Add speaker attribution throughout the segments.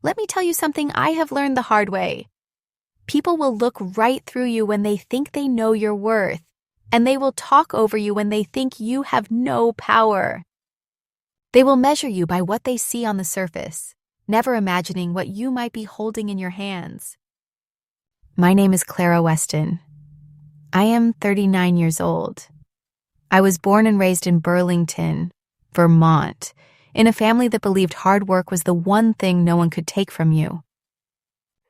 Speaker 1: Let me tell you something I have learned the hard way. People will look right through you when they think they know your worth, and they will talk over you when they think you have no power. They will measure you by what they see on the surface, never imagining what you might be holding in your hands. My name is Clara Weston. I am 39 years old. I was born and raised in Burlington, Vermont, in a family that believed hard work was the one thing no one could take from you.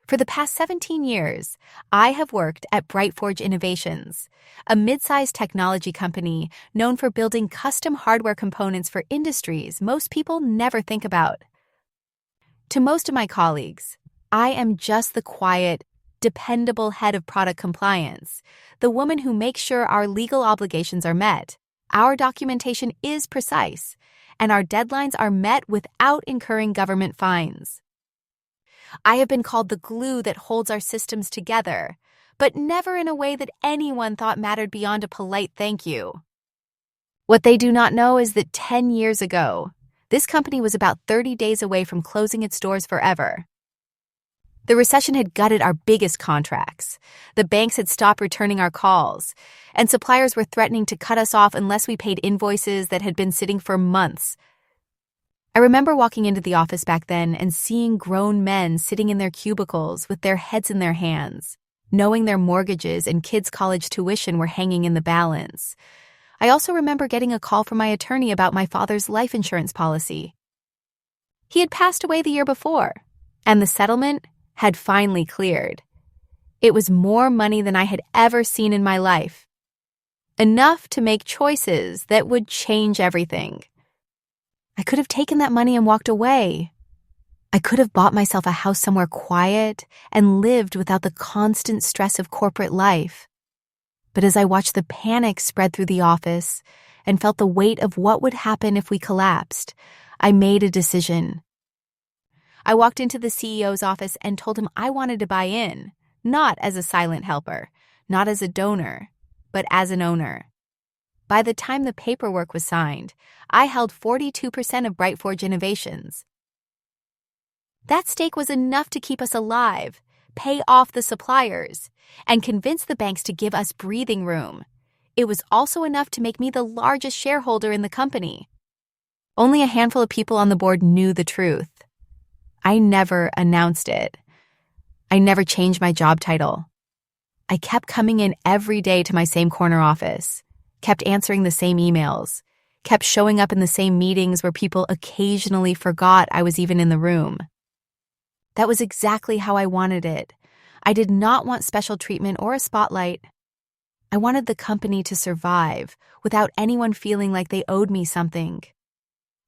Speaker 1: For the past 17 years, I have worked at BrightForge Innovations, a mid-sized technology company known for building custom hardware components for industries most people never think about. To most of my colleagues, I am just the quiet, dependable head of product compliance, the woman who makes sure our legal obligations are met, our documentation is precise, and our deadlines are met without incurring government fines. I have been called the glue that holds our systems together, but never in a way that anyone thought mattered beyond a polite thank you. What they do not know is that 10 years ago, this company was about 30 days away from closing its doors forever. The recession had gutted our biggest contracts. The banks had stopped returning our calls, and suppliers were threatening to cut us off unless we paid invoices that had been sitting for months. I remember walking into the office back then and seeing grown men sitting in their cubicles with their heads in their hands, knowing their mortgages and kids' college tuition were hanging in the balance. I also remember getting a call from my attorney about my father's life insurance policy. He had passed away the year before, and the settlement had finally cleared. It was more money than I had ever seen in my life. Enough to make choices that would change everything. I could have taken that money and walked away. I could have bought myself a house somewhere quiet and lived without the constant stress of corporate life. But as I watched the panic spread through the office and felt the weight of what would happen if we collapsed, I made a decision. I walked into the CEO's office and told him I wanted to buy in, not as a silent helper, not as a donor, but as an owner. By the time the paperwork was signed, I held 42% of BrightForge Innovations. That stake was enough to keep us alive, pay off the suppliers, and convince the banks to give us breathing room. It was also enough to make me the largest shareholder in the company. Only a handful of people on the board knew the truth. I never announced it. I never changed my job title. I kept coming in every day to my same corner office, kept answering the same emails, kept showing up in the same meetings where people occasionally forgot I was even in the room. That was exactly how I wanted it. I did not want special treatment or a spotlight. I wanted the company to survive without anyone feeling like they owed me something.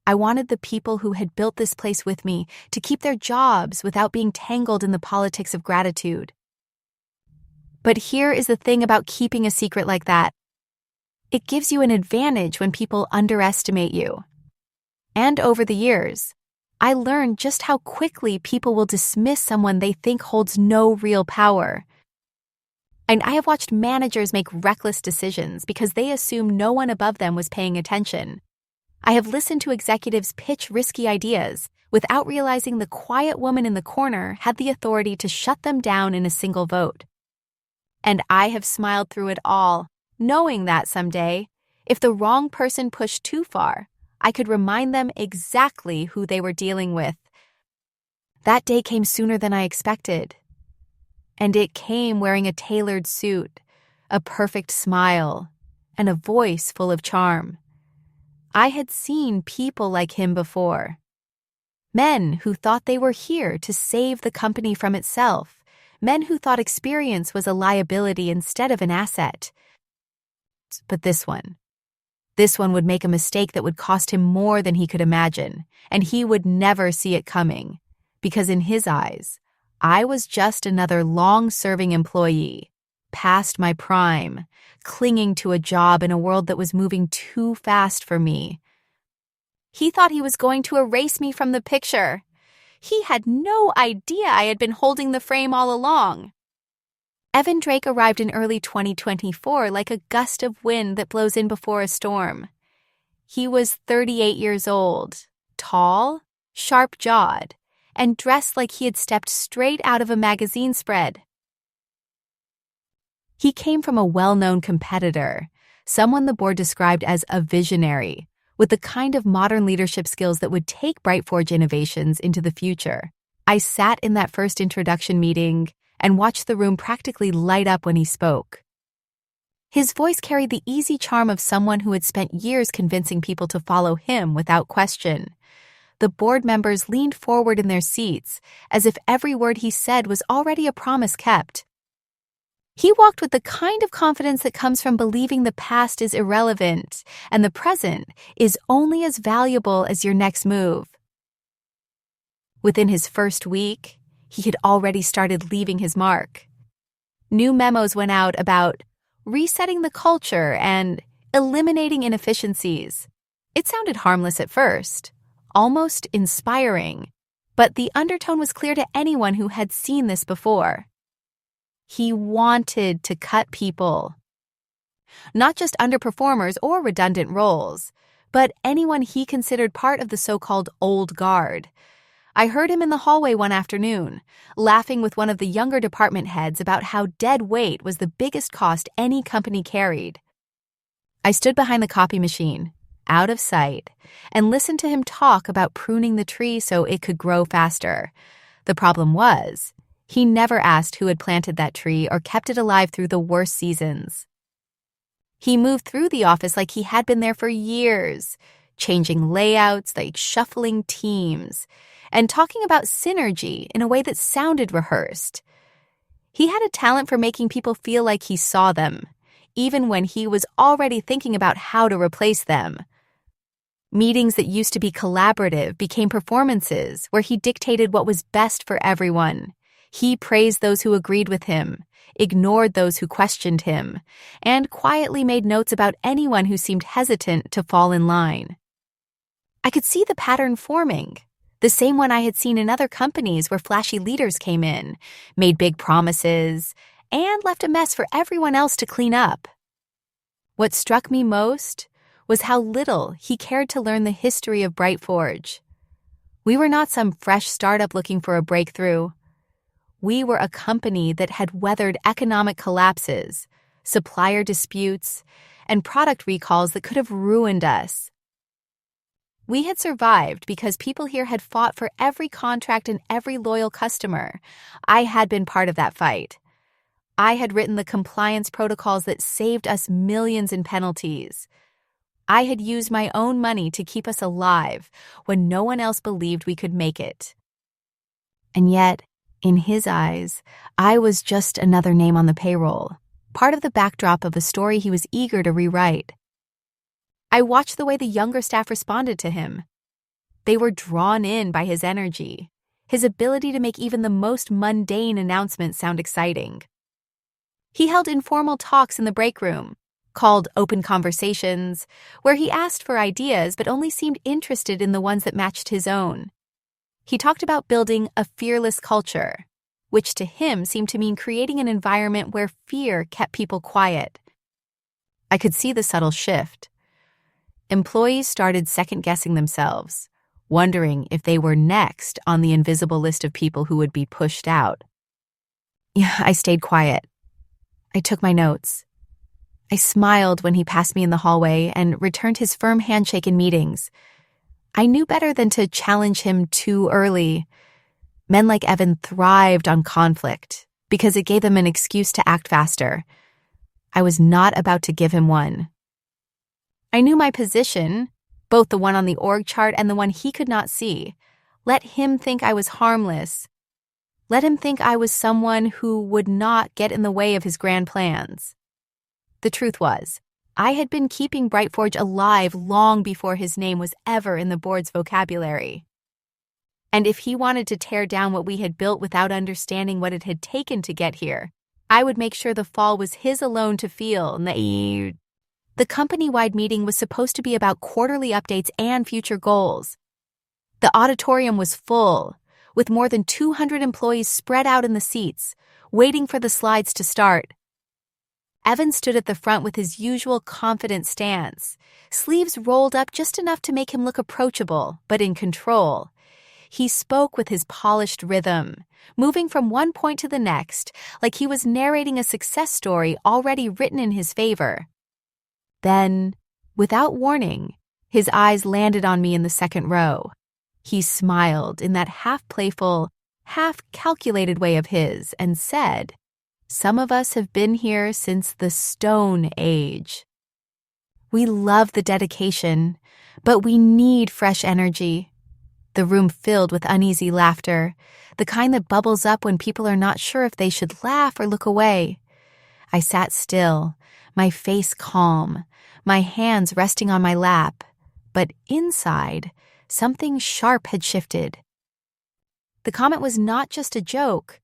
Speaker 1: I wanted the people who had built this place with me to keep their jobs without being tangled in the politics of gratitude. But here is the thing about keeping a secret like that. It gives you an advantage when people underestimate you. And over the years, I learned just how quickly people will dismiss someone they think holds no real power. And I have watched managers make reckless decisions because they assume no one above them was paying attention. I have listened to executives pitch risky ideas without realizing the quiet woman in the corner had the authority to shut them down in a single vote. And I have smiled through it all, knowing that someday, if the wrong person pushed too far, I could remind them exactly who they were dealing with. That day came sooner than I expected. And it came wearing a tailored suit, a perfect smile, and a voice full of charm. I had seen people like him before. Men who thought they were here to save the company from itself. Men who thought experience was a liability instead of an asset. But this one would make a mistake that would cost him more than he could imagine, and he would never see it coming, because in his eyes, I was just another long-serving employee, past my prime, clinging to a job in a world that was moving too fast for me. He thought he was going to erase me from the picture. He had no idea I had been holding the frame all along. Evan Drake arrived in early 2024 like a gust of wind that blows in before a storm. He was 38 years old, tall, sharp-jawed, and dressed like he had stepped straight out of a magazine spread. He came from a well-known competitor, someone the board described as a visionary, with the kind of modern leadership skills that would take BrightForge Innovations into the future. I sat in that first introduction meeting and watched the room practically light up when he spoke. His voice carried the easy charm of someone who had spent years convincing people to follow him without question. The board members leaned forward in their seats, as if every word he said was already a promise kept. He walked with the kind of confidence that comes from believing the past is irrelevant and the present is only as valuable as your next move. Within his first week, he had already started leaving his mark. New memos went out about resetting the culture and eliminating inefficiencies. It sounded harmless at first, almost inspiring, but the undertone was clear to anyone who had seen this before. He wanted to cut people. Not just underperformers or redundant roles, but anyone he considered part of the so-called old guard. I heard him in the hallway one afternoon, laughing with one of the younger department heads about how dead weight was the biggest cost any company carried. I stood behind the copy machine, out of sight, and listened to him talk about pruning the tree so it could grow faster. The problem was, he never asked who had planted that tree or kept it alive through the worst seasons. He moved through the office like he had been there for years, changing layouts, like shuffling teams, and talking about synergy in a way that sounded rehearsed. He had a talent for making people feel like he saw them, even when he was already thinking about how to replace them. Meetings that used to be collaborative became performances where he dictated what was best for everyone. He praised those who agreed with him, ignored those who questioned him, and quietly made notes about anyone who seemed hesitant to fall in line. I could see the pattern forming, the same one I had seen in other companies where flashy leaders came in, made big promises, and left a mess for everyone else to clean up. What struck me most was how little he cared to learn the history of BrightForge. We were not some fresh startup looking for a breakthrough. We were a company that had weathered economic collapses, supplier disputes, and product recalls that could have ruined us. We had survived because people here had fought for every contract and every loyal customer. I had been part of that fight. I had written the compliance protocols that saved us millions in penalties. I had used my own money to keep us alive when no one else believed we could make it. And yet, in his eyes, I was just another name on the payroll, part of the backdrop of a story he was eager to rewrite. I watched the way the younger staff responded to him. They were drawn in by his energy, his ability to make even the most mundane announcements sound exciting. He held informal talks in the break room, called open conversations, where he asked for ideas but only seemed interested in the ones that matched his own. He talked about building a fearless culture, which to him seemed to mean creating an environment where fear kept people quiet. I could see the subtle shift. Employees started second-guessing themselves, wondering if they were next on the invisible list of people who would be pushed out. I stayed quiet. I took my notes. I smiled when he passed me in the hallway and returned his firm handshake in meetings. I knew better than to challenge him too early. Men like Evan thrived on conflict because it gave them an excuse to act faster. I was not about to give him one. I knew my position, both the one on the org chart and the one he could not see. Let him think I was harmless. Let him think I was someone who would not get in the way of his grand plans. The truth was, I had been keeping BrightForge alive long before his name was ever in the board's vocabulary. And if he wanted to tear down what we had built without understanding what it had taken to get here, I would make sure the fall was his alone to feel. The company-wide meeting was supposed to be about quarterly updates and future goals. The auditorium was full, with more than 200 employees spread out in the seats, waiting for the slides to start. Evan stood at the front with his usual confident stance, sleeves rolled up just enough to make him look approachable, but in control. He spoke with his polished rhythm, moving from one point to the next, like he was narrating a success story already written in his favor. Then, without warning, his eyes landed on me in the second row. He smiled in that half-playful, half-calculated way of his and said, "Some of us have been here since the Stone Age." We love the dedication, but we need fresh energy. The room filled with uneasy laughter, the kind that bubbles up when people are not sure if they should laugh or look away. I sat still, my face calm, my hands resting on my lap, but inside, something sharp had shifted. The comment was not just a joke.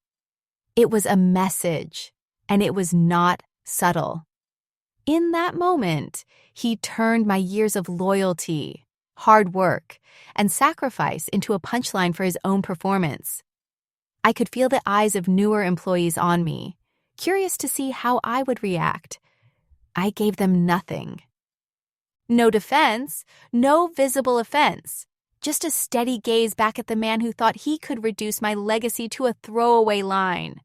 Speaker 1: It was a message, and it was not subtle. In that moment, he turned my years of loyalty, hard work, and sacrifice into a punchline for his own performance. I could feel the eyes of newer employees on me, curious to see how I would react. I gave them nothing. No defense, no visible offense, just a steady gaze back at the man who thought he could reduce my legacy to a throwaway line.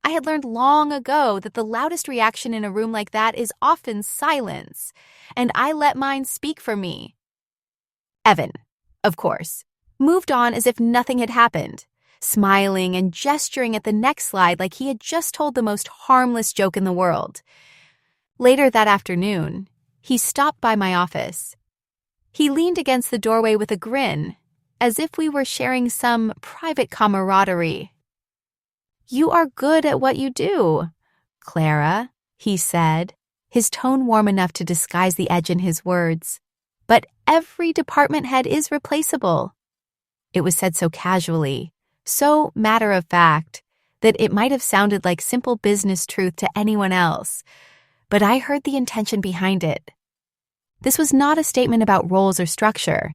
Speaker 1: I had learned long ago that the loudest reaction in a room like that is often silence, and I let mine speak for me. Evan, of course, moved on as if nothing had happened, smiling and gesturing at the next slide like he had just told the most harmless joke in the world. Later that afternoon, he stopped by my office. He leaned against the doorway with a grin, as if we were sharing some private camaraderie. "You are good at what you do, Clara," he said, his tone warm enough to disguise the edge in his words. "But every department head is replaceable." It was said so casually, so matter-of-fact, that it might have sounded like simple business truth to anyone else, but I heard the intention behind it. This was not a statement about roles or structure.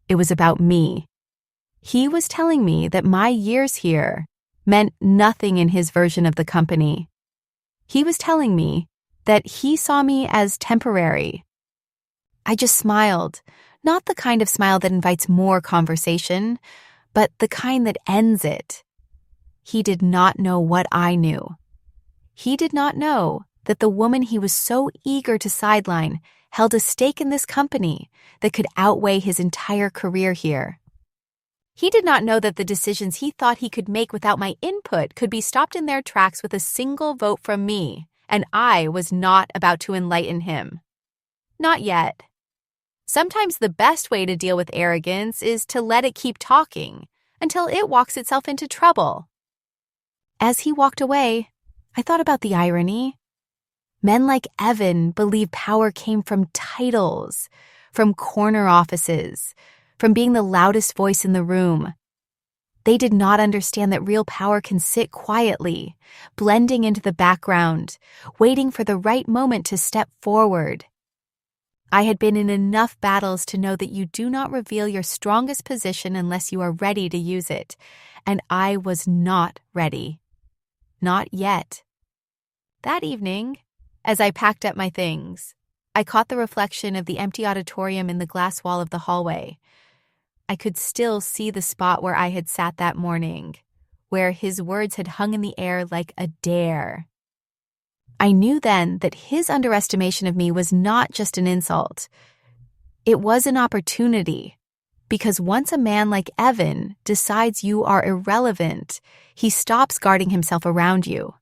Speaker 1: It was about me. He was telling me that my years here meant nothing in his version of the company. He was telling me that he saw me as temporary. I just smiled, not the kind of smile that invites more conversation, but the kind that ends it. He did not know what I knew. He did not know that the woman he was so eager to sideline held a stake in this company that could outweigh his entire career here. He did not know that the decisions he thought he could make without my input could be stopped in their tracks with a single vote from me, and I was not about to enlighten him. Not yet. Sometimes the best way to deal with arrogance is to let it keep talking until it walks itself into trouble. As he walked away, I thought about the irony. Men like Evan believe power came from titles, from corner offices, from being the loudest voice in the room. They did not understand that real power can sit quietly, blending into the background, waiting for the right moment to step forward. I had been in enough battles to know that you do not reveal your strongest position unless you are ready to use it, and I was not ready. Not yet. That evening, as I packed up my things, I caught the reflection of the empty auditorium in the glass wall of the hallway. I could still see the spot where I had sat that morning, where his words had hung in the air like a dare. I knew then that his underestimation of me was not just an insult. It was an opportunity, because once a man like Evan decides you are irrelevant, he stops guarding himself around you.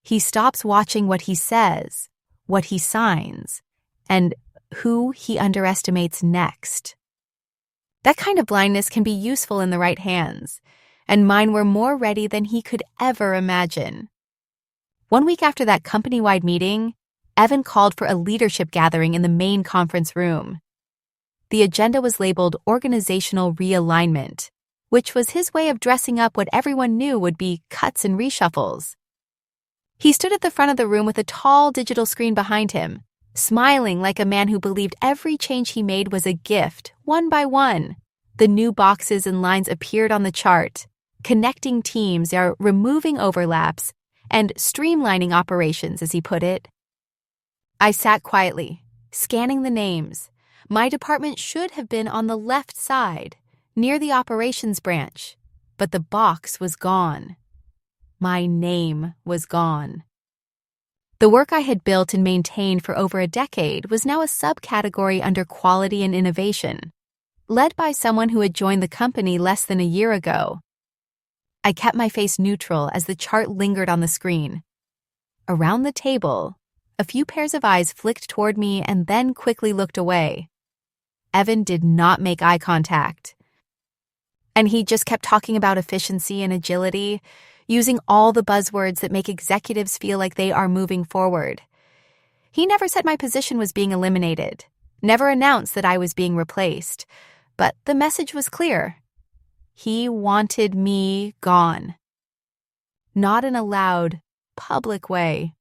Speaker 1: He stops watching what he says, what he signs, and who he underestimates next. That kind of blindness can be useful in the right hands, and mine were more ready than he could ever imagine. 1 week after that company-wide meeting, Evan called for a leadership gathering in the main conference room. The agenda was labeled Organizational Realignment, which was his way of dressing up what everyone knew would be cuts and reshuffles. He stood at the front of the room with a tall digital screen behind him, smiling like a man who believed every change he made was a gift, one by one. The new boxes and lines appeared on the chart, connecting teams or removing overlaps, and streamlining operations, as he put it. I sat quietly, scanning the names. My department should have been on the left side, near the operations branch, but the box was gone. My name was gone. The work I had built and maintained for over a decade was now a subcategory under quality and innovation, led by someone who had joined the company less than a year ago. I kept my face neutral as the chart lingered on the screen. Around the table, a few pairs of eyes flicked toward me and then quickly looked away. Evan did not make eye contact. And he just kept talking about efficiency and agility, using all the buzzwords that make executives feel like they are moving forward. He never said my position was being eliminated, never announced that I was being replaced, but the message was clear. He wanted me gone. Not in a loud, public way.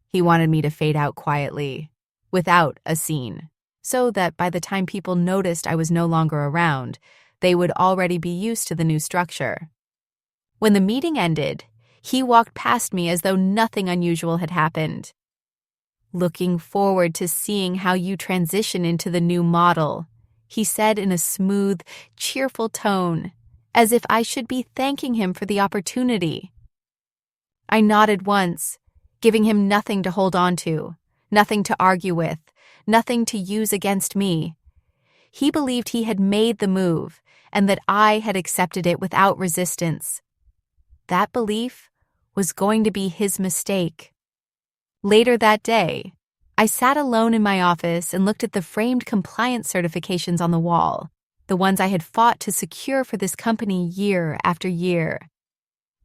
Speaker 1: He wanted me to fade out quietly, without a scene, so that by the time people noticed I was no longer around, they would already be used to the new structure. When the meeting ended, he walked past me as though nothing unusual had happened. "Looking forward to seeing how you transition into the new model," he said in a smooth, cheerful tone, as if I should be thanking him for the opportunity. I nodded once, giving him nothing to hold on to, nothing to argue with, nothing to use against me. He believed he had made the move and that I had accepted it without resistance. That belief was going to be his mistake. Later that day, I sat alone in my office and looked at the framed compliance certifications on the wall, the ones I had fought to secure for this company year after year.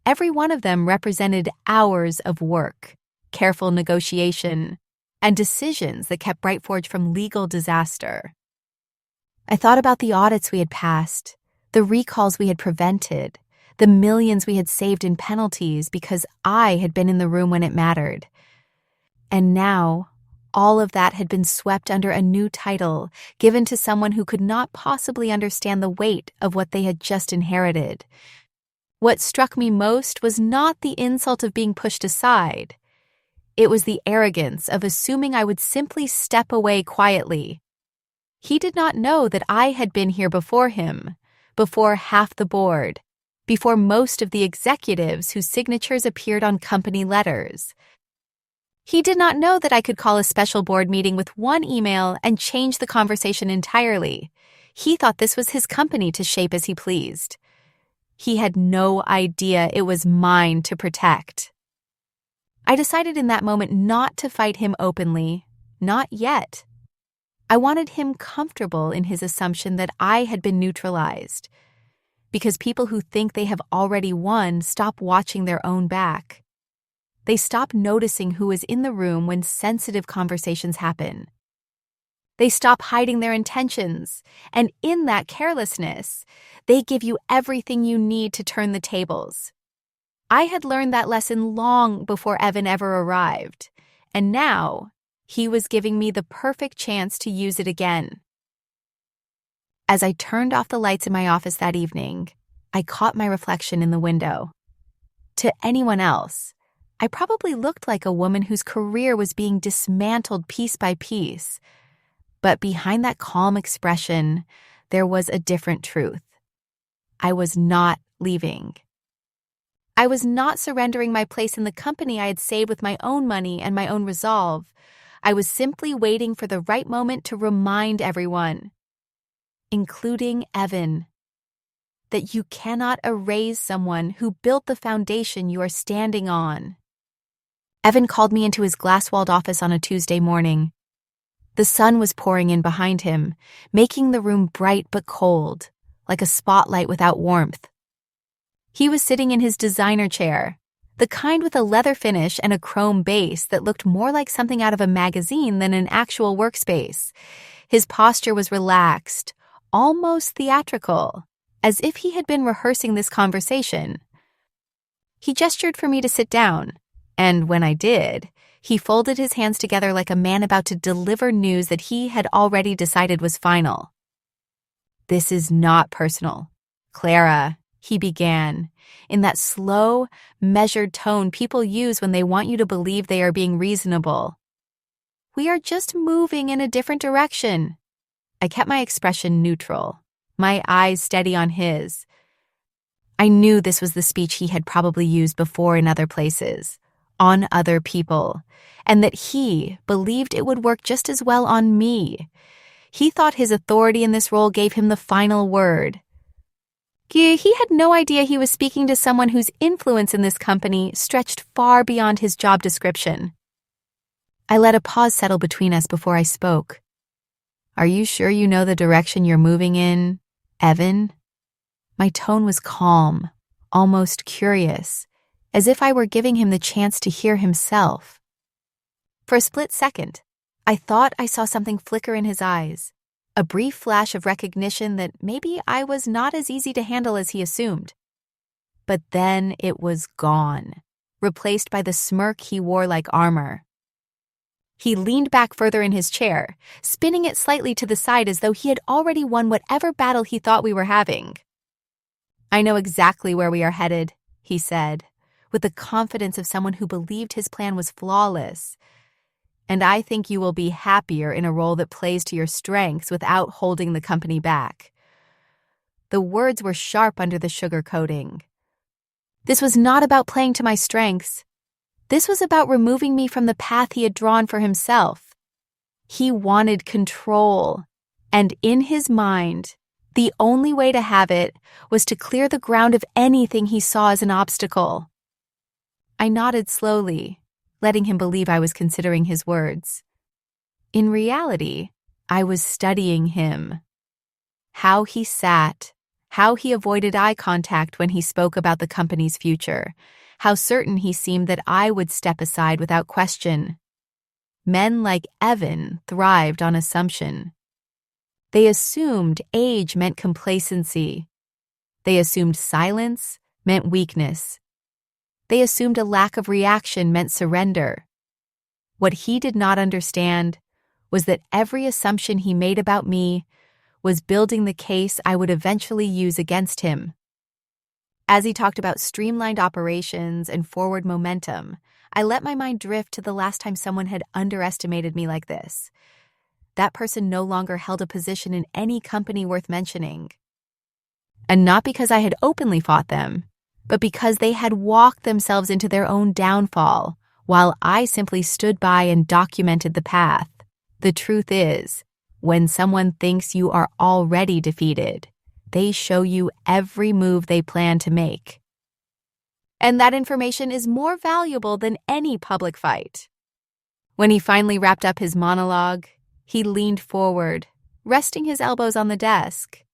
Speaker 1: Every one of them represented hours of work, careful negotiation, and decisions that kept BrightForge from legal disaster. I thought about the audits we had passed, the recalls we had prevented, the millions we had saved in penalties because I had been in the room when it mattered. And now, all of that had been swept under a new title given to someone who could not possibly understand the weight of what they had just inherited. What struck me most was not the insult of being pushed aside. It was the arrogance of assuming I would simply step away quietly. He did not know that I had been here before him, before half the board, before most of the executives whose signatures appeared on company letters. He did not know that I could call a special board meeting with one email and change the conversation entirely. He thought this was his company to shape as he pleased. He had no idea it was mine to protect. I decided in that moment not to fight him openly, not yet. I wanted him comfortable in his assumption that I had been neutralized, because people who think they have already won stop watching their own back. They stop noticing who is in the room when sensitive conversations happen. They stop hiding their intentions, and in that carelessness, they give you everything you need to turn the tables. I had learned that lesson long before Evan ever arrived, and now he was giving me the perfect chance to use it again. As I turned off the lights in my office that evening, I caught my reflection in the window. To anyone else, I probably looked like a woman whose career was being dismantled piece by piece. But behind that calm expression, there was a different truth. I was not leaving. I was not surrendering my place in the company I had saved with my own money and my own resolve. I was simply waiting for the right moment to remind everyone, including Evan, that you cannot erase someone who built the foundation you are standing on. Evan called me into his glass-walled office on a Tuesday morning. The sun was pouring in behind him, making the room bright but cold, like a spotlight without warmth. He was sitting in his designer chair, the kind with a leather finish and a chrome base that looked more like something out of a magazine than an actual workspace. His posture was relaxed, almost theatrical, as if he had been rehearsing this conversation. He gestured for me to sit down, and when I did, he folded his hands together like a man about to deliver news that he had already decided was final. "This is not personal, Clara," he began, in that slow, measured tone people use when they want you to believe they are being reasonable. "We are just moving in a different direction." I kept my expression neutral, my eyes steady on his. I knew this was the speech he had probably used before in other places, on other people, and that he believed it would work just as well on me. He thought his authority in this role gave him the final word. He had no idea he was speaking to someone whose influence in this company stretched far beyond his job description. I let a pause settle between us before I spoke. "Are you sure you know the direction you're moving in, Evan?" My tone was calm, almost curious, as if I were giving him the chance to hear himself. For a split second, I thought I saw something flicker in his eyes, a brief flash of recognition that maybe I was not as easy to handle as he assumed. But then it was gone, replaced by the smirk he wore like armor. He leaned back further in his chair, spinning it slightly to the side as though he had already won whatever battle he thought we were having. "I know exactly where we are headed," he said, with the confidence of someone who believed his plan was flawless. "And I think you will be happier in a role that plays to your strengths without holding the company back." The words were sharp under the sugar coating. This was not about playing to my strengths. This was about removing me from the path he had drawn for himself. He wanted control, and in his mind, the only way to have it was to clear the ground of anything he saw as an obstacle. I nodded slowly, letting him believe I was considering his words. In reality, I was studying him. How he sat, how he avoided eye contact when he spoke about the company's future, how certain he seemed that I would step aside without question. Men like Evan thrived on assumption. They assumed age meant complacency. They assumed silence meant weakness. They assumed a lack of reaction meant surrender. What he did not understand was that every assumption he made about me was building the case I would eventually use against him. As he talked about streamlined operations and forward momentum, I let my mind drift to the last time someone had underestimated me like this. That person no longer held a position in any company worth mentioning. And not because I had openly fought them, but because they had walked themselves into their own downfall, while I simply stood by and documented the path. The truth is, when someone thinks you are already defeated, they show you every move they plan to make. And that information is more valuable than any public fight. When he finally wrapped up his monologue, he leaned forward, resting his elbows on the desk.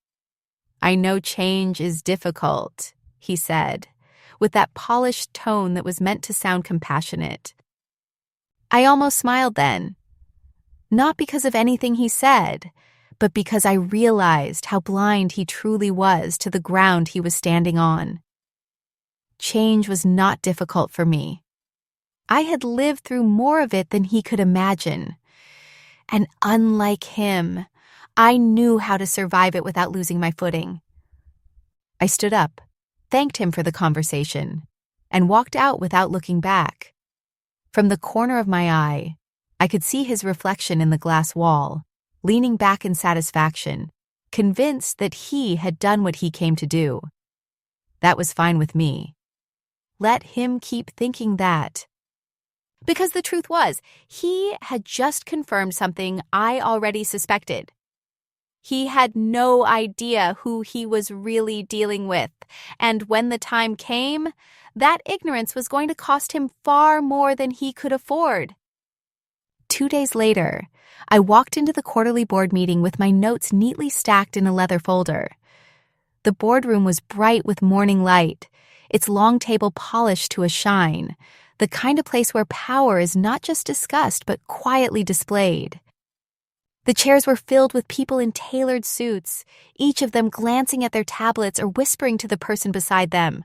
Speaker 1: "I know change is difficult," he said, with that polished tone that was meant to sound compassionate. I almost smiled then, not because of anything he said, but because I realized how blind he truly was to the ground he was standing on. Change was not difficult for me. I had lived through more of it than he could imagine. And unlike him, I knew how to survive it without losing my footing. I stood up, thanked him for the conversation, and walked out without looking back. From the corner of my eye, I could see his reflection in the glass wall, leaning back in satisfaction, convinced that he had done what he came to do. That was fine with me. Let him keep thinking that. Because the truth was, he had just confirmed something I already suspected. He had no idea who he was really dealing with, and when the time came, that ignorance was going to cost him far more than he could afford. 2 days later, I walked into the quarterly board meeting with my notes neatly stacked in a leather folder. The boardroom was bright with morning light, its long table polished to a shine, the kind of place where power is not just discussed but quietly displayed. The chairs were filled with people in tailored suits, each of them glancing at their tablets or whispering to the person beside them.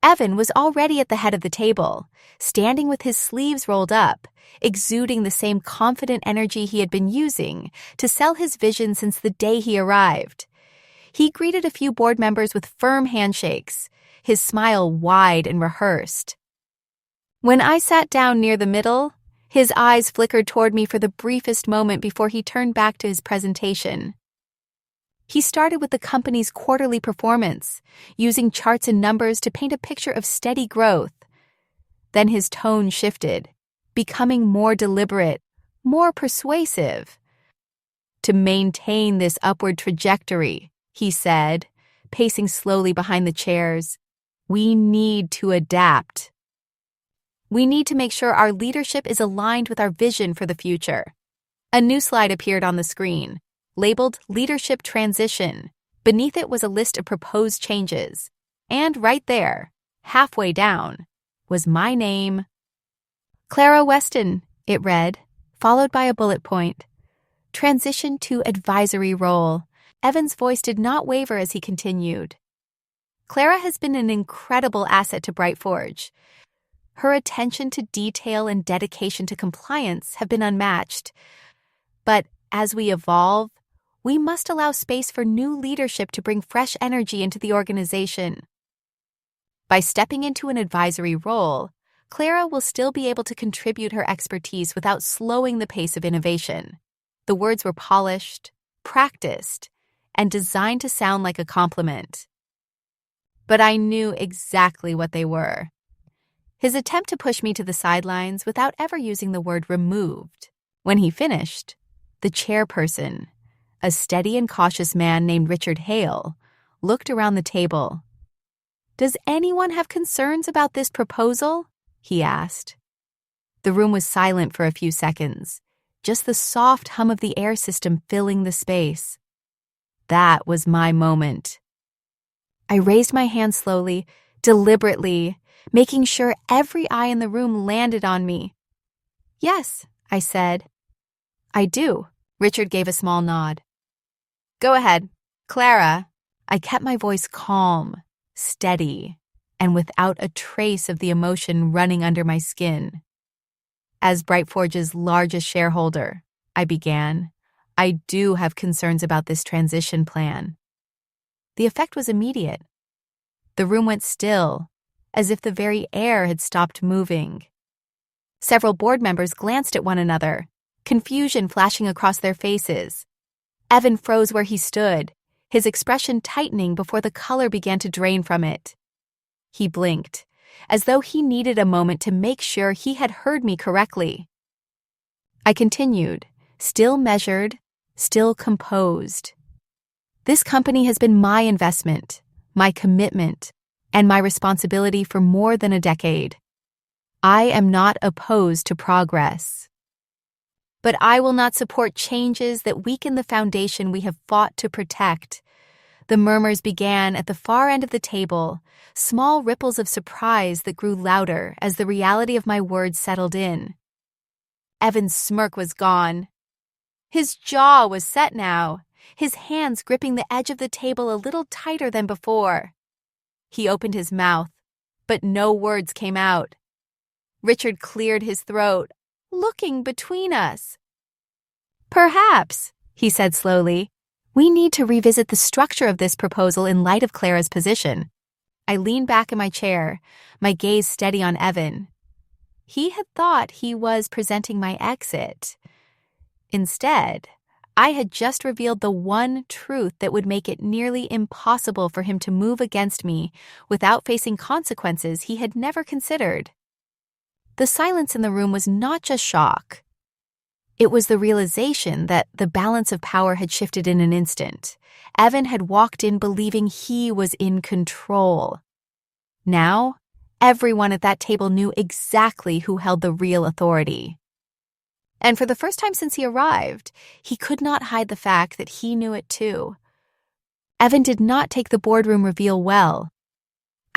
Speaker 1: Evan was already at the head of the table, standing with his sleeves rolled up, exuding the same confident energy he had been using to sell his vision since the day he arrived. He greeted a few board members with firm handshakes, his smile wide and rehearsed. When I sat down near the middle, his eyes flickered toward me for the briefest moment before he turned back to his presentation. He started with the company's quarterly performance, using charts and numbers to paint a picture of steady growth. Then his tone shifted, becoming more deliberate, more persuasive. "To maintain this upward trajectory," he said, pacing slowly behind the chairs, "we need to adapt. We need to make sure our leadership is aligned with our vision for the future." A new slide appeared on the screen, labeled Leadership Transition. Beneath it was a list of proposed changes. And right there, halfway down, was my name. "Clara Weston," it read, followed by a bullet point. "Transition to advisory role." Evan's voice did not waver as he continued. "Clara has been an incredible asset to BrightForge. Her attention to detail and dedication to compliance have been unmatched. But as we evolve, we must allow space for new leadership to bring fresh energy into the organization. By stepping into an advisory role, Clara will still be able to contribute her expertise without slowing the pace of innovation." The words were polished, practiced, and designed to sound like a compliment. But I knew exactly what they were. His attempt to push me to the sidelines without ever using the word removed. When he finished, the chairperson, a steady and cautious man named Richard Hale, looked around the table. "Does anyone have concerns about this proposal?" he asked. The room was silent for a few seconds, just the soft hum of the air system filling the space. That was my moment. I raised my hand slowly, deliberately, making sure every eye in the room landed on me. "Yes," I said. "I do." Richard gave a small nod. "Go ahead, Clara." I kept my voice calm, steady, and without a trace of the emotion running under my skin. "As BrightForge's largest shareholder," I began, "I do have concerns about this transition plan." The effect was immediate. The room went still, as if the very air had stopped moving. Several board members glanced at one another, confusion flashing across their faces. Evan froze where he stood, his expression tightening before the color began to drain from it. He blinked, as though he needed a moment to make sure he had heard me correctly. I continued, still measured, still composed. "This company has been my investment, my commitment, and my responsibility for more than a decade. I am not opposed to progress. But I will not support changes that weaken the foundation we have fought to protect." The murmurs began at the far end of the table, small ripples of surprise that grew louder as the reality of my words settled in. Evan's smirk was gone. His jaw was set now, his hands gripping the edge of the table a little tighter than before. He opened his mouth, but no words came out. Richard cleared his throat, looking between us. "Perhaps," he said slowly, "we need to revisit the structure of this proposal in light of Clara's position." I leaned back in my chair, my gaze steady on Evan. He had thought he was presenting my exit. Instead, I had just revealed the one truth that would make it nearly impossible for him to move against me without facing consequences he had never considered. The silence in the room was not just shock. It was the realization that the balance of power had shifted in an instant. Evan had walked in believing he was in control. Now, everyone at that table knew exactly who held the real authority. And for the first time since he arrived, he could not hide the fact that he knew it too. Evan did not take the boardroom reveal well.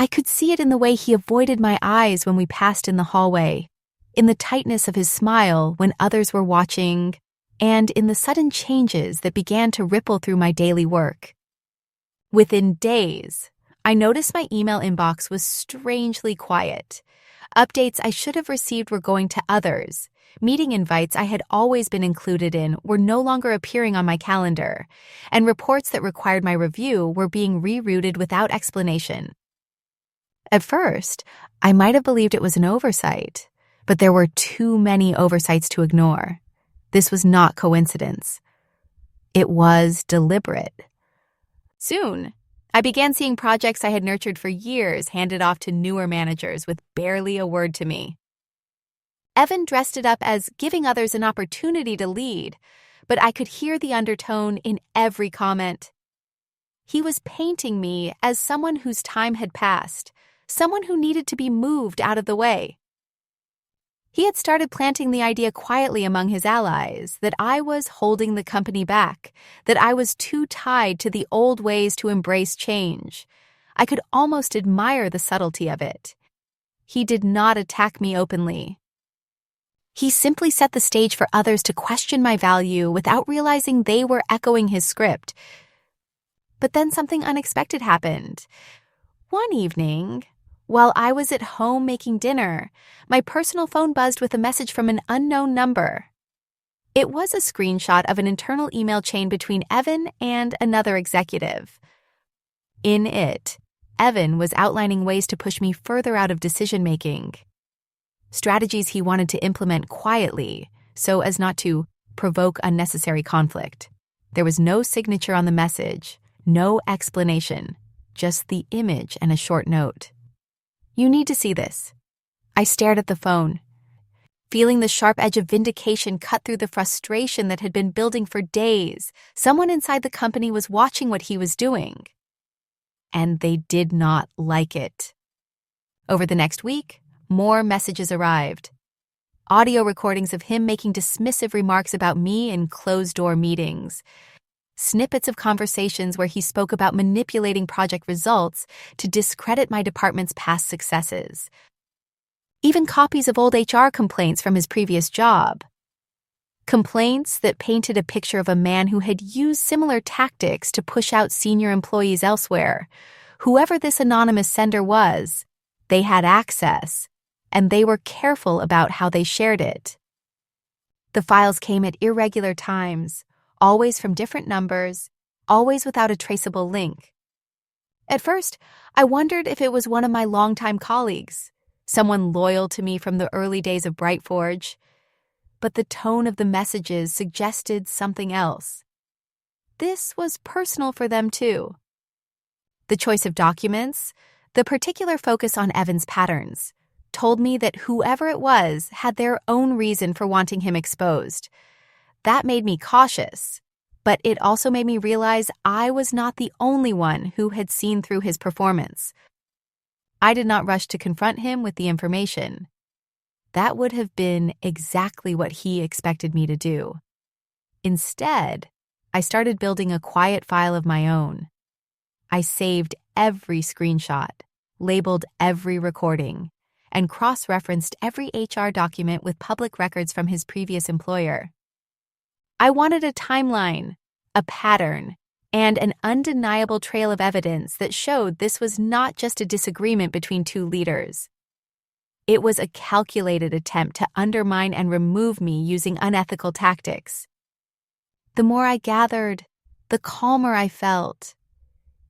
Speaker 1: I could see it in the way he avoided my eyes when we passed in the hallway, in the tightness of his smile when others were watching, and in the sudden changes that began to ripple through my daily work. Within days, I noticed my email inbox was strangely quiet. Updates I should have received were going to others. Meeting invites I had always been included in were no longer appearing on my calendar, and reports that required my review were being rerouted without explanation. At first, I might have believed it was an oversight, but there were too many oversights to ignore. This was not coincidence. It was deliberate. Soon, I began seeing projects I had nurtured for years handed off to newer managers with barely a word to me. Evan dressed it up as giving others an opportunity to lead, but I could hear the undertone in every comment. He was painting me as someone whose time had passed, someone who needed to be moved out of the way. He had started planting the idea quietly among his allies that I was holding the company back, that I was too tied to the old ways to embrace change. I could almost admire the subtlety of it. He did not attack me openly. He simply set the stage for others to question my value without realizing they were echoing his script. But then something unexpected happened. One evening, while I was at home making dinner, my personal phone buzzed with a message from an unknown number. It was a screenshot of an internal email chain between Evan and another executive. In it, Evan was outlining ways to push me further out of decision-making. Strategies he wanted to implement quietly so as not to provoke unnecessary conflict. There was no signature on the message, no explanation, just the image and a short note. "You need to see this." I stared at the phone, feeling the sharp edge of vindication cut through the frustration that had been building for days. Someone inside the company was watching what he was doing, and they did not like it. Over the next week, more messages arrived. Audio recordings of him making dismissive remarks about me in closed-door meetings. Snippets of conversations where he spoke about manipulating project results to discredit my department's past successes. Even copies of old HR complaints from his previous job. Complaints that painted a picture of a man who had used similar tactics to push out senior employees elsewhere. Whoever this anonymous sender was, they had access, and they were careful about how they shared it. The files came at irregular times, always from different numbers, always without a traceable link. At first, I wondered if it was one of my longtime colleagues, someone loyal to me from the early days of BrightForge, but the tone of the messages suggested something else. This was personal for them too. The choice of documents, the particular focus on Evan's patterns, told me that whoever it was had their own reason for wanting him exposed. That made me cautious, but it also made me realize I was not the only one who had seen through his performance. I did not rush to confront him with the information. That would have been exactly what he expected me to do. Instead, I started building a quiet file of my own. I saved every screenshot, labeled every recording, and cross-referenced every HR document with public records from his previous employer. I wanted a timeline, a pattern, and an undeniable trail of evidence that showed this was not just a disagreement between two leaders. It was a calculated attempt to undermine and remove me using unethical tactics. The more I gathered, the calmer I felt.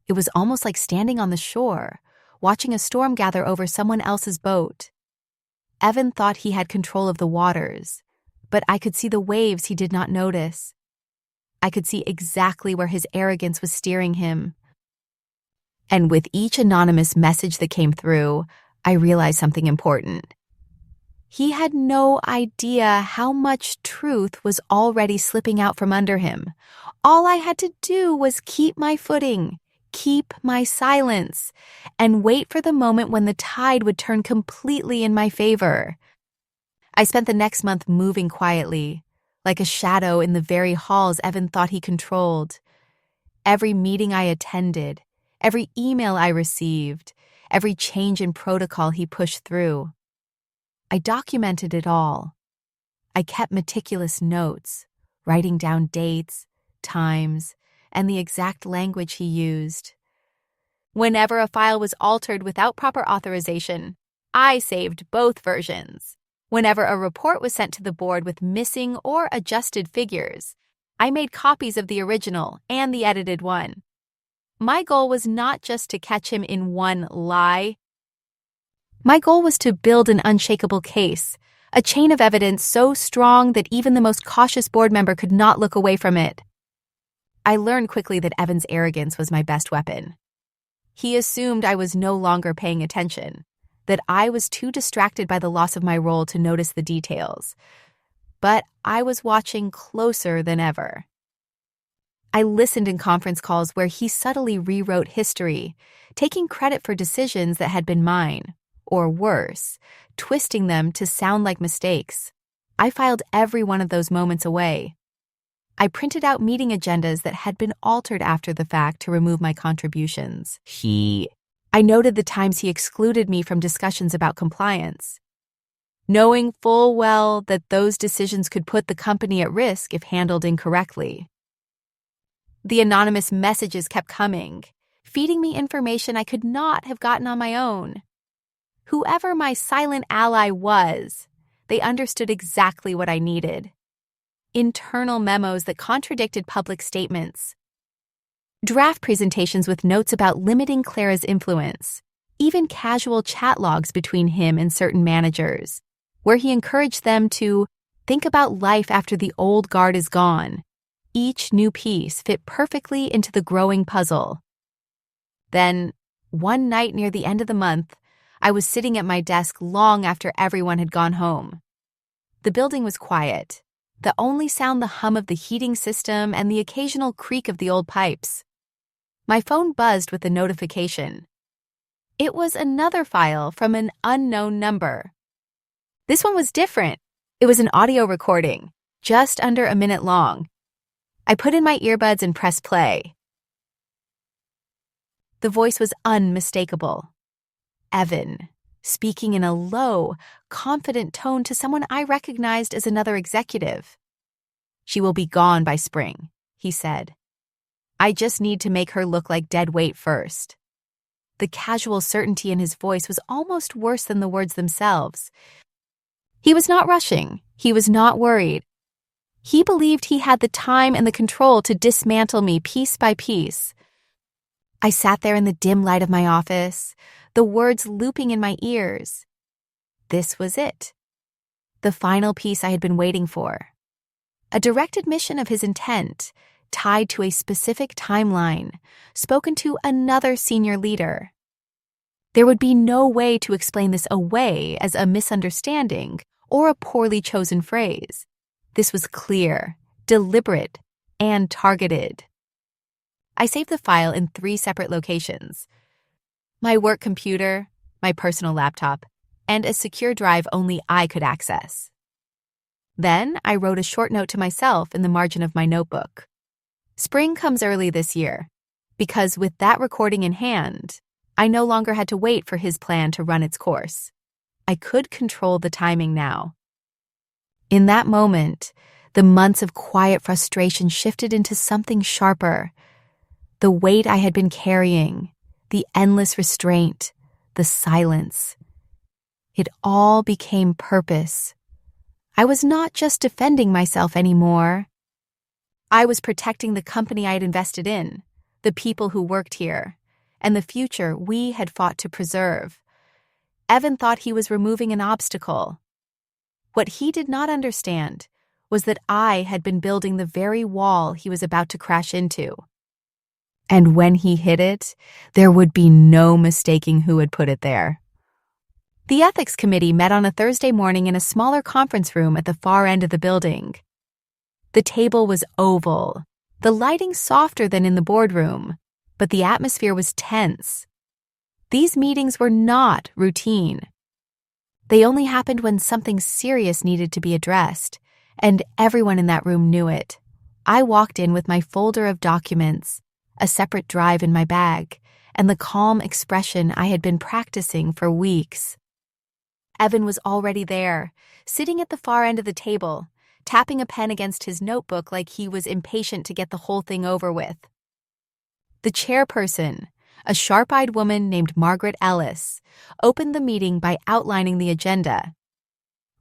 Speaker 1: It was almost like standing on the shore, watching a storm gather over someone else's boat. Evan thought he had control of the waters, but I could see the waves he did not notice. I could see exactly where his arrogance was steering him. And with each anonymous message that came through, I realized something important. He had no idea how much truth was already slipping out from under him. All I had to do was keep my footing, keep my silence, and wait for the moment when the tide would turn completely in my favor. I spent the next month moving quietly, like a shadow in the very halls Evan thought he controlled. Every meeting I attended, every email I received, every change in protocol he pushed through. I documented it all. I kept meticulous notes, writing down dates, times, and the exact language he used. Whenever a file was altered without proper authorization, I saved both versions. Whenever a report was sent to the board with missing or adjusted figures, I made copies of the original and the edited one. My goal was not just to catch him in one lie. My goal was to build an unshakable case, a chain of evidence so strong that even the most cautious board member could not look away from it. I learned quickly that Evan's arrogance was my best weapon. He assumed I was no longer paying attention, that I was too distracted by the loss of my role to notice the details. But I was watching closer than ever. I listened in conference calls where he subtly rewrote history, taking credit for decisions that had been mine, or worse, twisting them to sound like mistakes. I filed every one of those moments away. I printed out meeting agendas that had been altered after the fact to remove my contributions. I noted the times he excluded me from discussions about compliance, knowing full well that those decisions could put the company at risk if handled incorrectly. The anonymous messages kept coming, feeding me information I could not have gotten on my own. Whoever my silent ally was, they understood exactly what I needed. Internal memos that contradicted public statements. Draft presentations with notes about limiting Clara's influence. Even casual chat logs between him and certain managers, where he encouraged them to think about life after the old guard is gone. Each new piece fit perfectly into the growing puzzle. Then, one night near the end of the month, I was sitting at my desk long after everyone had gone home. The building was quiet. The only sound the hum of the heating system and the occasional creak of the old pipes. My phone buzzed with a notification. It was another file from an unknown number. This one was different. It was an audio recording, just under a minute long. I put in my earbuds and pressed play. The voice was unmistakable. Evan, speaking in a low, confident tone to someone I recognized as another executive. "She will be gone by spring," he said. "I just need to make her look like dead weight first." The casual certainty in his voice was almost worse than the words themselves. He was not rushing. He was not worried. He believed he had the time and the control to dismantle me piece by piece. I sat there in the dim light of my office, the words looping in my ears. This was it. The final piece I had been waiting for. A direct admission of his intent, tied to a specific timeline, spoken to another senior leader. There would be no way to explain this away as a misunderstanding or a poorly chosen phrase. This was clear, deliberate, and targeted. I saved the file in 3 separate locations: my work computer, my personal laptop, and a secure drive only I could access. Then I wrote a short note to myself in the margin of my notebook. Spring comes early this year, because with that recording in hand, I no longer had to wait for his plan to run its course. I could control the timing now. In that moment, the months of quiet frustration shifted into something sharper. The weight I had been carrying, the endless restraint, the silence. It all became purpose. I was not just defending myself anymore. I was protecting the company I had invested in, the people who worked here, and the future we had fought to preserve. Evan thought he was removing an obstacle. What he did not understand was that I had been building the very wall he was about to crash into. And when he hit it, there would be no mistaking who had put it there. The ethics committee met on a Thursday morning in a smaller conference room at the far end of the building. The table was oval, the lighting softer than in the boardroom, but the atmosphere was tense. These meetings were not routine. They only happened when something serious needed to be addressed, and everyone in that room knew it. I walked in with my folder of documents, a separate drive in my bag, and the calm expression I had been practicing for weeks. Evan was already there, sitting at the far end of the table, tapping a pen against his notebook like he was impatient to get the whole thing over with. The chairperson, a sharp-eyed woman named Margaret Ellis, opened the meeting by outlining the agenda.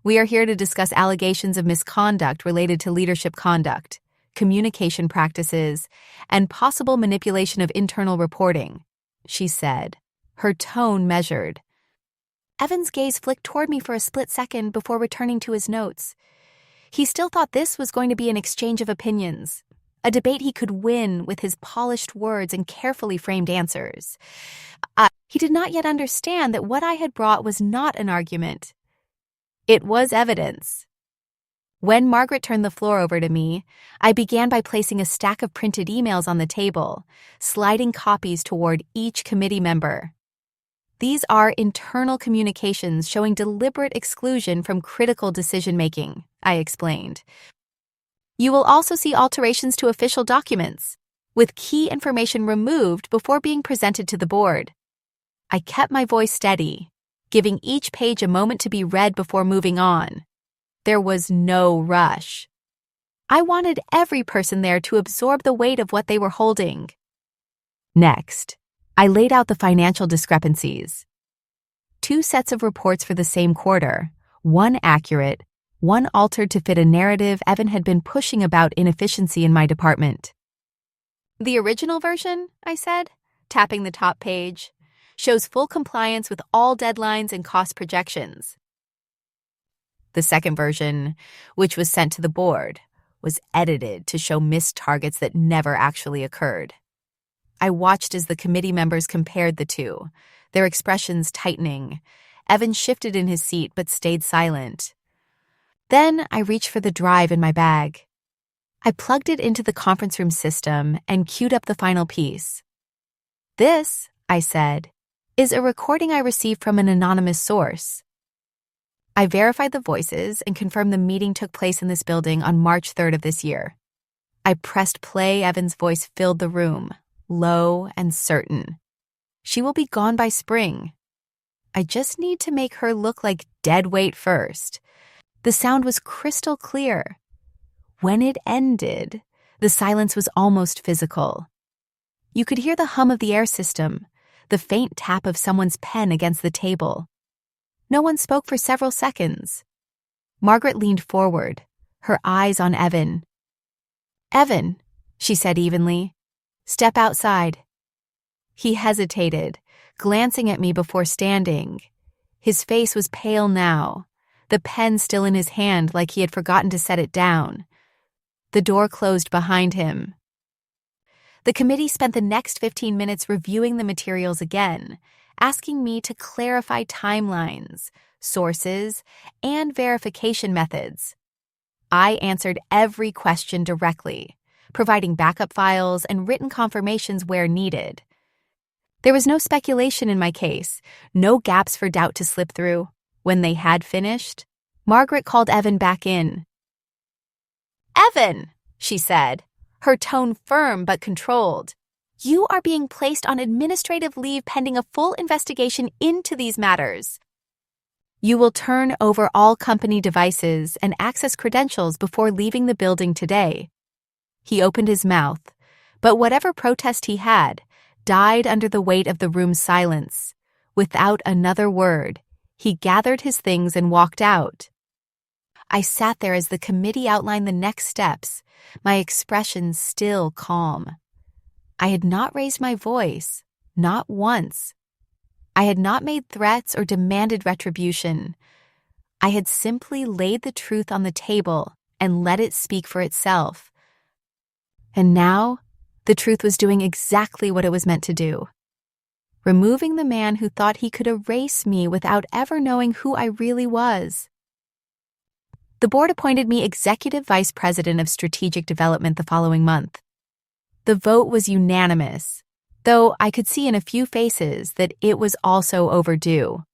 Speaker 1: "We are here to discuss allegations of misconduct related to leadership conduct, communication practices, and possible manipulation of internal reporting," she said, her tone measured. Evan's gaze flicked toward me for a split second before returning to his notes. He still thought this was going to be an exchange of opinions, a debate he could win with his polished words and carefully framed answers. He did not yet understand that what I had brought was not an argument. It was evidence. When Margaret turned the floor over to me, I began by placing a stack of printed emails on the table, sliding copies toward each committee member. These are internal communications showing deliberate exclusion from critical decision-making, I explained. You will also see alterations to official documents, with key information removed before being presented to the board. I kept my voice steady, giving each page a moment to be read before moving on. There was no rush. I wanted every person there to absorb the weight of what they were holding. Next, I laid out the financial discrepancies. 2 sets of reports for the same quarter, one accurate, one altered to fit a narrative Evan had been pushing about inefficiency in my department. The original version, I said, tapping the top page, shows full compliance with all deadlines and cost projections. The second version, which was sent to the board, was edited to show missed targets that never actually occurred. I watched as the committee members compared the two, their expressions tightening. Evan shifted in his seat but stayed silent. Then I reached for the drive in my bag. I plugged it into the conference room system and queued up the final piece. This, I said, is a recording I received from an anonymous source. I verified the voices and confirmed the meeting took place in this building on March 3rd of this year. I pressed play. Evan's voice filled the room, low and certain. She will be gone by spring. I just need to make her look like dead weight first. The sound was crystal clear. When it ended, the silence was almost physical. You could hear the hum of the air system, the faint tap of someone's pen against the table. No one spoke for several seconds. Margaret leaned forward, her eyes on Evan. "Evan," she said evenly, "step outside." He hesitated, glancing at me before standing. His face was pale now, the pen still in his hand like he had forgotten to set it down. The door closed behind him. The committee spent the next 15 minutes reviewing the materials again, asking me to clarify timelines, sources, and verification methods. I answered every question directly, providing backup files and written confirmations where needed. There was no speculation in my case, no gaps for doubt to slip through. When they had finished, Margaret called Evan back in. "Evan," she said, her tone firm but controlled, "you are being placed on administrative leave pending a full investigation into these matters. You will turn over all company devices and access credentials before leaving the building today." He opened his mouth, but whatever protest he had died under the weight of the room's silence. Without another word, he gathered his things and walked out. I sat there as the committee outlined the next steps, my expression still calm. I had not raised my voice, not once. I had not made threats or demanded retribution. I had simply laid the truth on the table and let it speak for itself. And now, the truth was doing exactly what it was meant to do. Removing the man who thought he could erase me without ever knowing who I really was. The board appointed me Executive Vice President of Strategic Development the following month. The vote was unanimous, though I could see in a few faces that it was also overdue.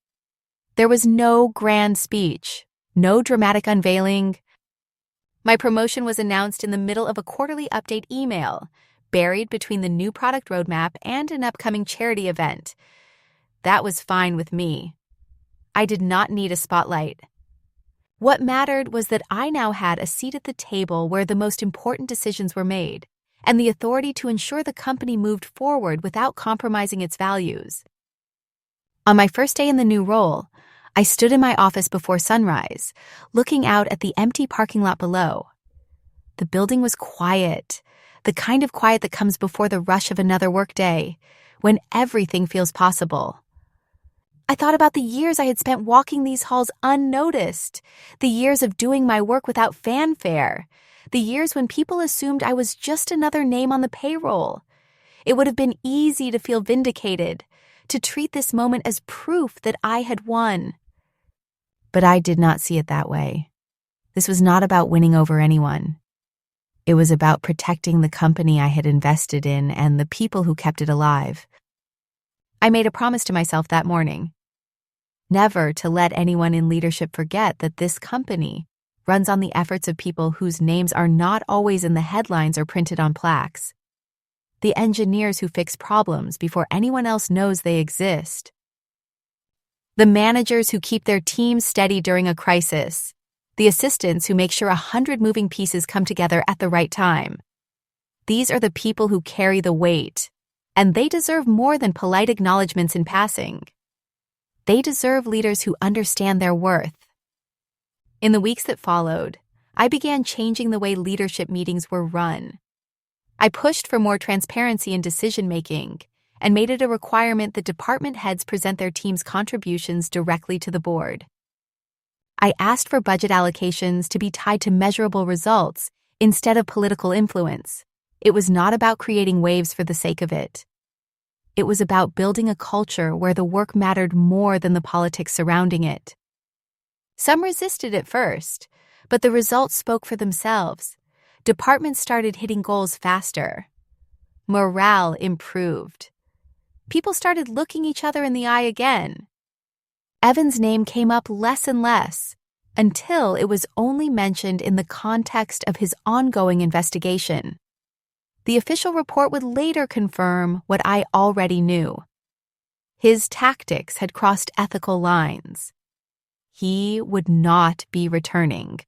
Speaker 1: There was no grand speech, no dramatic unveiling. My promotion was announced in the middle of a quarterly update email, buried between the new product roadmap and an upcoming charity event. That was fine with me. I did not need a spotlight. What mattered was that I now had a seat at the table where the most important decisions were made, and the authority to ensure the company moved forward without compromising its values. On my first day in the new role, I stood in my office before sunrise, looking out at the empty parking lot below. The building was quiet, the kind of quiet that comes before the rush of another workday, when everything feels possible. I thought about the years I had spent walking these halls unnoticed, the years of doing my work without fanfare, the years when people assumed I was just another name on the payroll. It would have been easy to feel vindicated, to treat this moment as proof that I had won. But I did not see it that way. This was not about winning over anyone. It was about protecting the company I had invested in and the people who kept it alive. I made a promise to myself that morning, never to let anyone in leadership forget that this company runs on the efforts of people whose names are not always in the headlines or printed on plaques. The engineers who fix problems before anyone else knows they exist. The managers who keep their teams steady during a crisis. The assistants who make sure 100 moving pieces come together at the right time. These are the people who carry the weight, and they deserve more than polite acknowledgments in passing. They deserve leaders who understand their worth. In the weeks that followed, I began changing the way leadership meetings were run. I pushed for more transparency in decision-making and made it a requirement that department heads present their team's contributions directly to the board. I asked for budget allocations to be tied to measurable results instead of political influence. It was not about creating waves for the sake of it. It was about building a culture where the work mattered more than the politics surrounding it. Some resisted at first, but the results spoke for themselves. Departments started hitting goals faster. Morale improved. People started looking each other in the eye again. Evan's name came up less and less, until it was only mentioned in the context of his ongoing investigation. The official report would later confirm what I already knew. His tactics had crossed ethical lines. He would not be returning.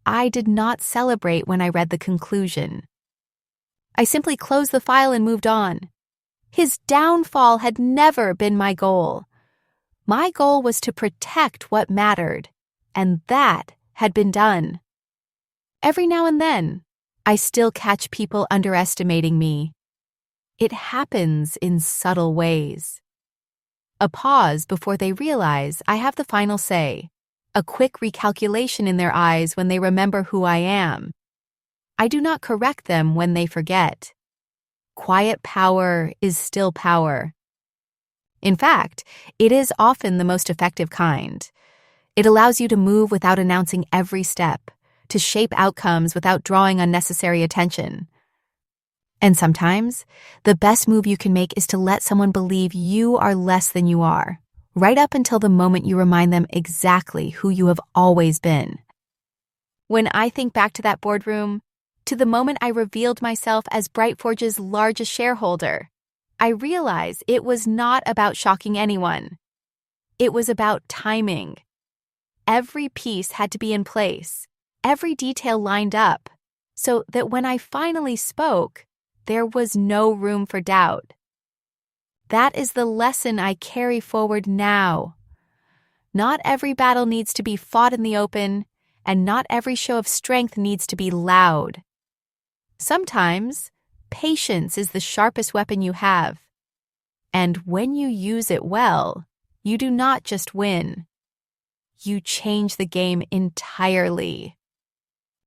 Speaker 1: I did not celebrate when I read the conclusion. I simply closed the file and moved on. His downfall had never been my goal. My goal was to protect what mattered, and that had been done. Every now and then, I still catch people underestimating me. It happens in subtle ways. A pause before they realize I have the final say. A quick recalculation in their eyes when they remember who I am. I do not correct them when they forget. Quiet power is still power. In fact, it is often the most effective kind. It allows you to move without announcing every step, to shape outcomes without drawing unnecessary attention. And sometimes, the best move you can make is to let someone believe you are less than you are, right up until the moment you remind them exactly who you have always been. When I think back to that boardroom, to the moment I revealed myself as BrightForge's largest shareholder, I realize it was not about shocking anyone. It was about timing. Every piece had to be in place, every detail lined up, so that when I finally spoke, there was no room for doubt. That is the lesson I carry forward now. Not every battle needs to be fought in the open, and not every show of strength needs to be loud. Sometimes, patience is the sharpest weapon you have. And when you use it well, you do not just win. You change the game entirely.